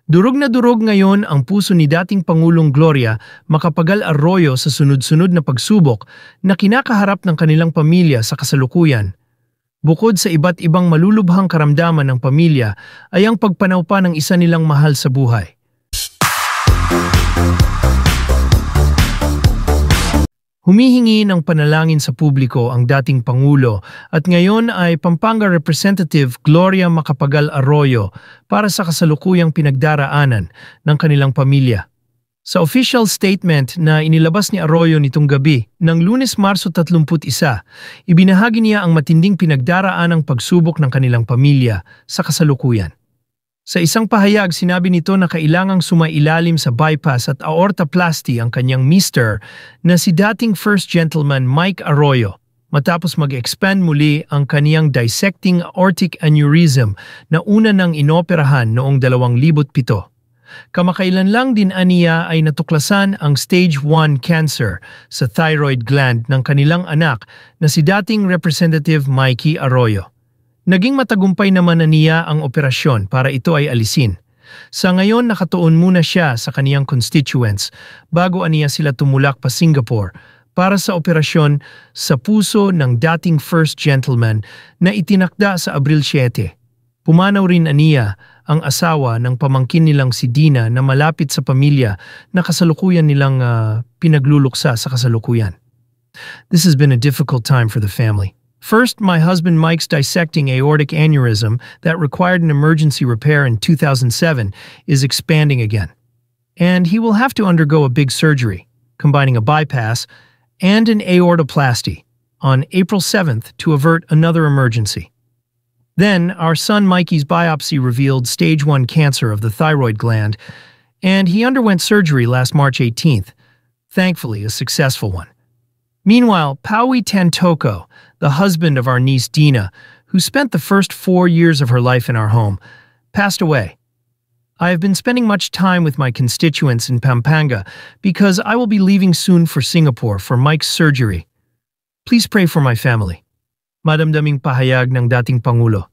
Durog na durog ngayon ang puso ni dating Pangulong Gloria Macapagal Arroyo sa sunod-sunod na pagsubok na kinakaharap ng kanilang pamilya sa kasalukuyan. Bukod sa iba't ibang malulubhang karamdaman ng pamilya ay ang pagpanaw pa ng isa nilang mahal sa buhay. Humihingi ng panalangin sa publiko ang dating Pangulo at ngayon ay Pampanga Representative Gloria Macapagal Arroyo para sa kasalukuyang pinagdaraanan ng kanilang pamilya. Sa official statement na inilabas ni Arroyo nitong gabi ng Lunes, Marso 31, ibinahagi niya ang matinding pinagdaraanang pagsubok ng kanilang pamilya sa kasalukuyan. Sa isang pahayag, sinabi nito na kailangang sumailalim sa bypass at aortoplasty ang kanyang mister na si dating First Gentleman Mike Arroyo matapos mag-expand muli ang kaniyang dissecting aortic aneurysm na una nang inoperahan noong 2007. Kamakailan lang din aniya ay natuklasan ang stage 1 cancer sa thyroid gland ng kanilang anak na si dating Representative Mikey Arroyo. Naging matagumpay naman na niya ang operasyon para ito ay alisin. Sa ngayon nakatuon muna siya sa kaniyang constituents bago aniya sila tumulak pa Singapore para sa operasyon sa puso ng dating First Gentleman na itinakda sa Abril 7. Pumanaw rin aniya ang asawa ng pamangkin nilang si Dina na malapit sa pamilya na kasalukuyan nilang pinagluluksa sa kasalukuyan. This has been a difficult time for the family. First, my husband Mike's dissecting aortic aneurysm that required an emergency repair in 2007 is expanding again. And he will have to undergo a big surgery, combining a bypass and an aortoplasty, on April 7th to avert another emergency. Then, our son Mikey's biopsy revealed stage 1 cancer of the thyroid gland, and he underwent surgery last March 18th, thankfully a successful one. Meanwhile, Pauwi Tantoko, the husband of our niece Dina, who spent the first 4 years of her life in our home, passed away. I have been spending much time with my constituents in Pampanga because I will be leaving soon for Singapore for Mike's surgery. Please pray for my family. Madamdaming pahayag ng dating Pangulo.